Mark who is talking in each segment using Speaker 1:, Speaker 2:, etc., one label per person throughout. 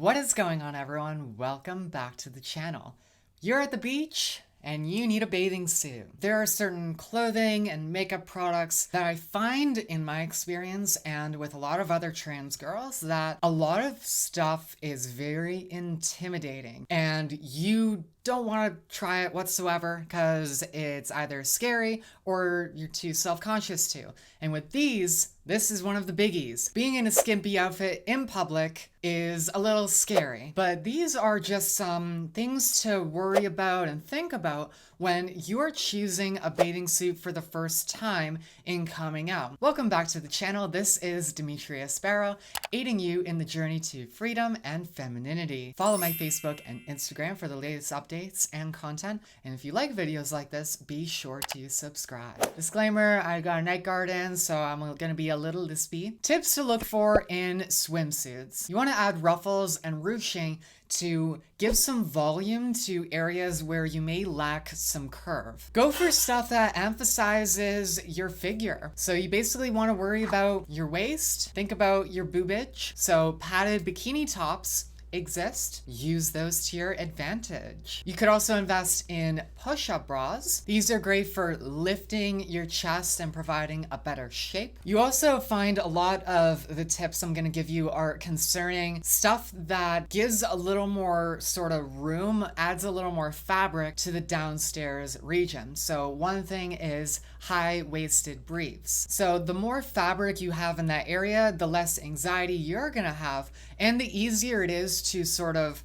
Speaker 1: What is going on, everyone? Welcome back to the channel. You're at the beach and you need a bathing suit. There are certain clothing and makeup products that I find in my experience and with a lot of other trans girls that a lot of stuff is very intimidating and you don't want to try it whatsoever because it's either scary or you're too self-conscious to. And with these, this is one of the biggies. Being in a skimpy outfit in public is a little scary, but these are just some things to worry about and think about when you're choosing a bathing suit for the first time in coming out. Welcome back to the channel. This is DIMITRIA SPARROW, aiding you in the journey to freedom and femininity. Follow my Facebook and Instagram for the latest updates and content, and if you like videos like this, be sure to subscribe. Disclaimer, I got a night guard in, so I'm gonna be a little lispy. Tips to look for in swimsuits. You want to add ruffles and ruching to give some volume to areas where you may lack some curve. Go for stuff that emphasizes your figure. So you basically want to worry about your waist, think about your boobage. So padded bikini tops exist. Use those to your advantage. You could also invest in push-up bras. These are great for lifting your chest and providing a better shape. You also find a lot of the tips I'm going to give you are concerning stuff that gives a little more sort of room, adds a little more fabric to the downstairs region. So one thing is high-waisted briefs. So the more fabric you have in that area, the less anxiety you're going to have and the easier it is to sort of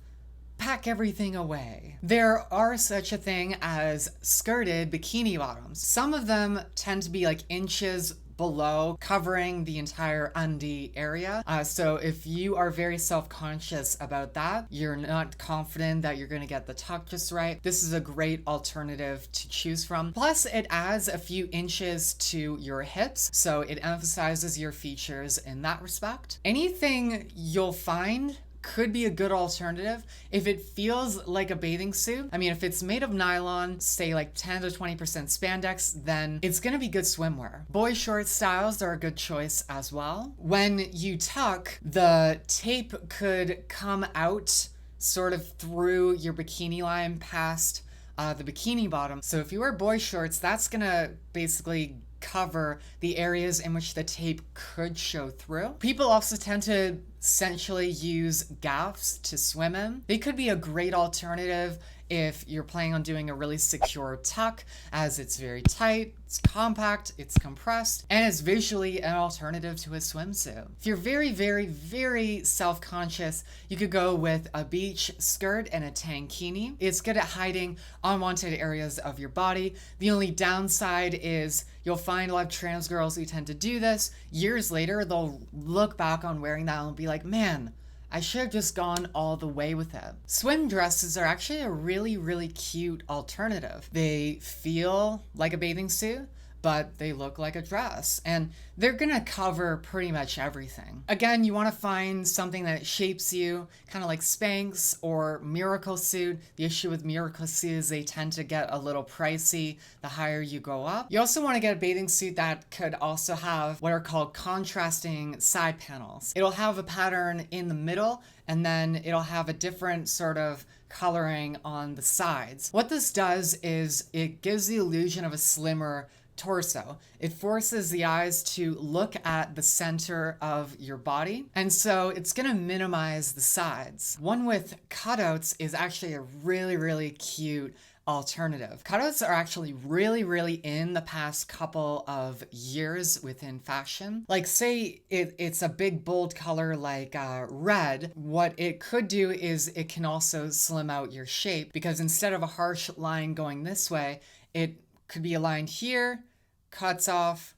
Speaker 1: pack everything away. There are such a thing as skirted bikini bottoms. Some of them tend to be like inches below, covering the entire undie area. So if you are very self-conscious about that, you're not confident that you're gonna get the tuck just right, this is a great alternative to choose from. Plus, it adds a few inches to your hips, so it emphasizes your features in that respect. Anything you'll find could be a good alternative if it feels like a bathing suit. I mean, if it's made of nylon, say like 10 to 20% spandex, then it's gonna be good swimwear. Boy short styles are a good choice as well. When you tuck, the tape could come out sort of through your bikini line past the bikini bottom. So if you wear boy shorts, that's gonna basically cover the areas in which the tape could show through. People also tend to essentially use gaffs to swim in. They could be a great alternative if you're planning on doing a really secure tuck, as it's very tight, it's compact, it's compressed, and it's visually an alternative to a swimsuit. If you're very, very, very self-conscious, you could go with a beach skirt and a tankini. It's good at hiding unwanted areas of your body. The only downside is you'll find a lot of trans girls who tend to do this. Years later, they'll look back on wearing that and be like, man, I should have just gone all the way with it. Swim dresses are actually a really, really cute alternative. They feel like a bathing suit, but they look like a dress, and they're gonna cover pretty much everything. Again, you wanna find something that shapes you, kind of like Spanx or Miracle Suit. The issue with Miracle Suit is they tend to get a little pricey the higher you go up. You also wanna get a bathing suit that could also have what are called contrasting side panels. It'll have a pattern in the middle, and then it'll have a different sort of coloring on the sides. What this does is it gives the illusion of a slimmer torso. It forces the eyes to look at the center of your body, and so it's gonna minimize the sides. One with cutouts is actually a really, really cute alternative. Cutouts are actually really, really in the past couple of years within fashion. Like say it's a big bold color like red, what it could do is it can also slim out your shape, because instead of a harsh line going this way, it could be aligned here, cuts off,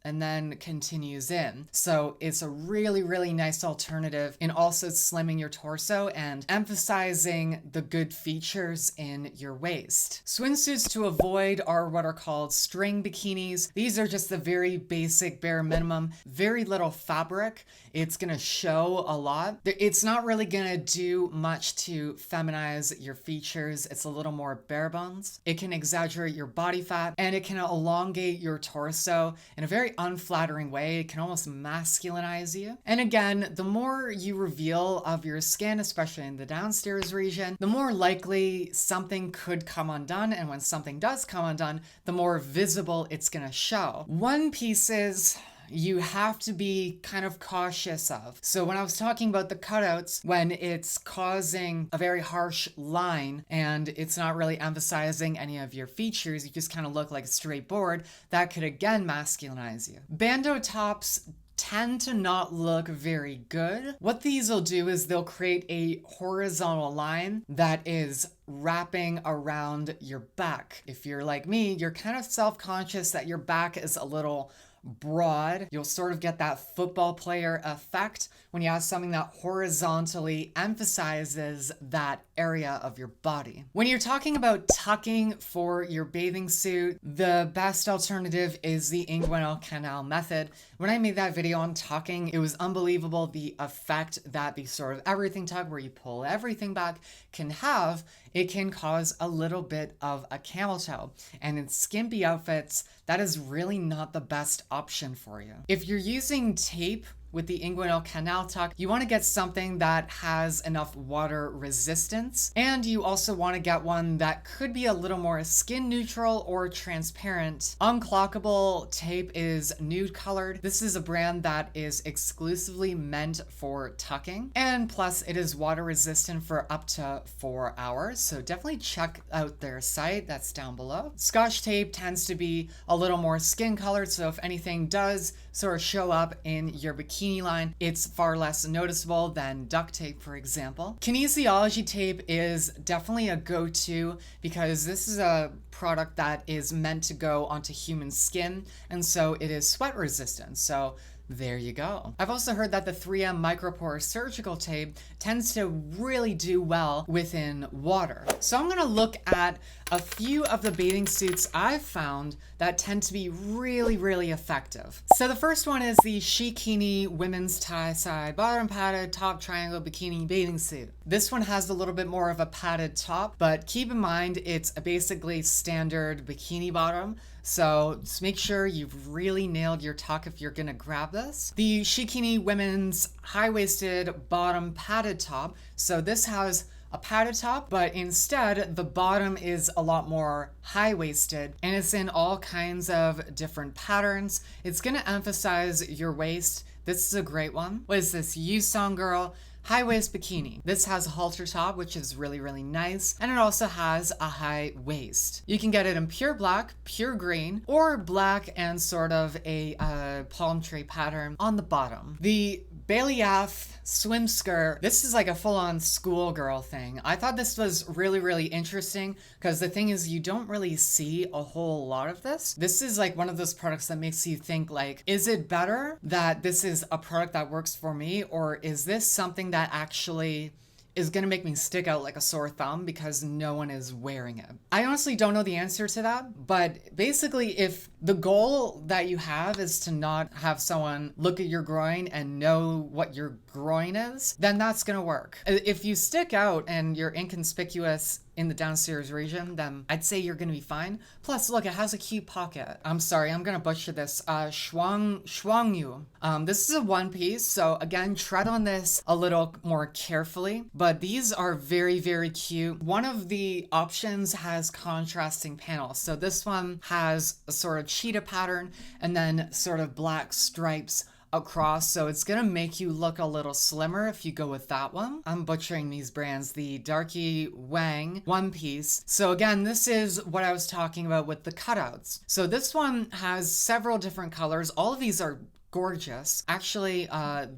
Speaker 1: and then continues in. So it's a really, really nice alternative in also slimming your torso and emphasizing the good features in your waist. Swimsuits to avoid are what are called string bikinis. These are just the very basic bare minimum, very little fabric. It's gonna show a lot. It's not really gonna do much to feminize your features. It's a little more bare bones. It can exaggerate your body fat, and it can elongate your torso in a very unflattering way. It can almost masculinize you. And again, the more you reveal of your skin, especially in the downstairs region, the more likely something could come undone. And when something does come undone, the more visible it's gonna show. One piece is you have to be kind of cautious of. So when I was talking about the cutouts, when it's causing a very harsh line and it's not really emphasizing any of your features, you just kind of look like a straight board, that could again masculinize you. Bandeau tops tend to not look very good. What these will do is they'll create a horizontal line that is wrapping around your back. If you're like me, you're kind of self-conscious that your back is a little broad. You'll sort of get that football player effect when you have something that horizontally emphasizes that area of your body. When you're talking about tucking for your bathing suit, the best alternative is the inguinal canal method. When I made that video on tucking, it was unbelievable the effect that the sort of everything tuck where you pull everything back can have. It can cause a little bit of a camel toe, and in skimpy outfits, that is really not the best option for you. If you're using tape with the inguinal canal tuck, you want to get something that has enough water resistance, and you also want to get one that could be a little more skin neutral or transparent. Unclockable tape is nude colored. This is a brand that is exclusively meant for tucking, and plus it is water resistant for up to 4 hours, so definitely check out their site. That's down below. Scotch tape tends to be a little more skin colored, so if anything does sort of show up in your bikini line, it's far less noticeable than duct tape, for example. Kinesiology tape is definitely a go-to because this is a product that is meant to go onto human skin, and so it is sweat resistant. So there you go. I've also heard that the 3M micropore surgical tape tends to really do well within water. So I'm gonna look at a few of the bathing suits I've found that tend to be really, really effective. So the first one is the SHEKINI women's tie side bottom padded top triangle bikini bathing suit. This one has a little bit more of a padded top, but keep in mind it's a basically standard bikini bottom. So just make sure you've really nailed your tuck if you're gonna grab this. The SHEKINI women's high-waisted bottom padded top. So this has a padded top, but instead the bottom is a lot more high-waisted and it's in all kinds of different patterns. It's gonna emphasize your waist. This is a great one. What is this? Yusong Girl high waist bikini. This has a halter top, which is really, really nice. And it also has a high waist. You can get it in pure black, pure green, or black and sort of a palm tree pattern on the bottom. The Bailiaff swim skirt. This is like a full-on schoolgirl thing. I thought this was really, really interesting because the thing is you don't really see a whole lot of this. This is like one of those products that makes you think like, is it better that this is a product that works for me, or is this something that actually is gonna make me stick out like a sore thumb because no one is wearing it? I honestly don't know the answer to that, but basically if the goal that you have is to not have someone look at your groin and know what your groin is, then that's gonna work. If you stick out and you're inconspicuous in the downstairs region, then I'd say you're gonna be fine. Plus, look, it has a cute pocket. I'm sorry, I'm gonna butcher this. Shuangyu. This is a one piece, so again, tread on this a little more carefully, but these are very, very cute. One of the options has contrasting panels. So this one has a sort of cheetah pattern and then sort of black stripes across, so it's gonna make you look a little slimmer if you go with that one. I'm butchering these brands. The Darky Wang one piece. So again, this is what I was talking about with the cutouts. So this one has several different colors. All of these are gorgeous. Actually,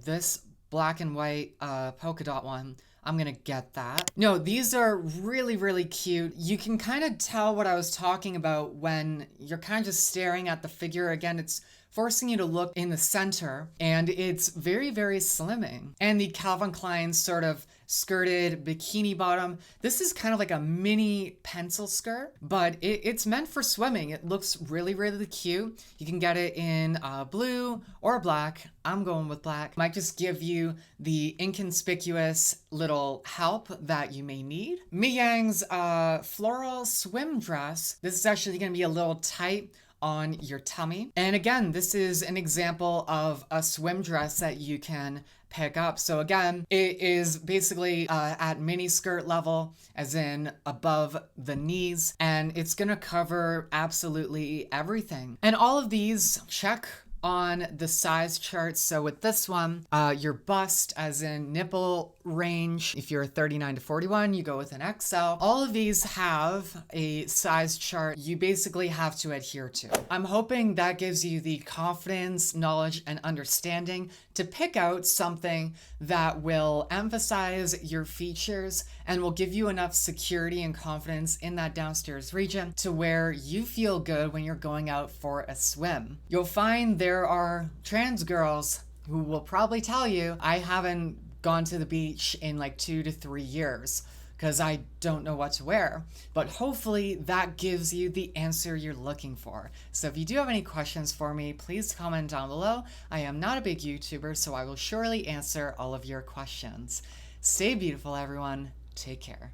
Speaker 1: this black and white polka dot one, I'm gonna get that. No, these are really, really cute. You can kind of tell what I was talking about when you're kind of just staring at the figure. Again, it's forcing you to look in the center, and it's very, very slimming. And the Calvin Klein sort of skirted bikini bottom. This is kind of like a mini pencil skirt, but it's meant for swimming. It looks really, really cute. You can get it in blue or black. I'm going with black. Might just give you the inconspicuous little help that you may need. MiYang's Floral Swimdress. This is actually gonna be a little tight on your tummy. And again, this is an example of a swim dress that you can pick up. So again, it is basically at mini skirt level, as in above the knees, and it's gonna cover absolutely everything. And all of these check on the size chart. So with this one, your bust, as in nipple range, if you're 39 to 41, you go with an XL. All of these have a size chart you basically have to adhere to. I'm hoping that gives you the confidence, knowledge, and understanding to pick out something that will emphasize your features and will give you enough security and confidence in that downstairs region to where you feel good when you're going out for a swim. You'll find there are trans girls who will probably tell you, I haven't gone to the beach in like 2 to 3 years because I don't know what to wear. But hopefully that gives you the answer you're looking for. So if you do have any questions for me, please comment down below. I am not a big YouTuber, so I will surely answer all of your questions. Stay beautiful, everyone. Take care.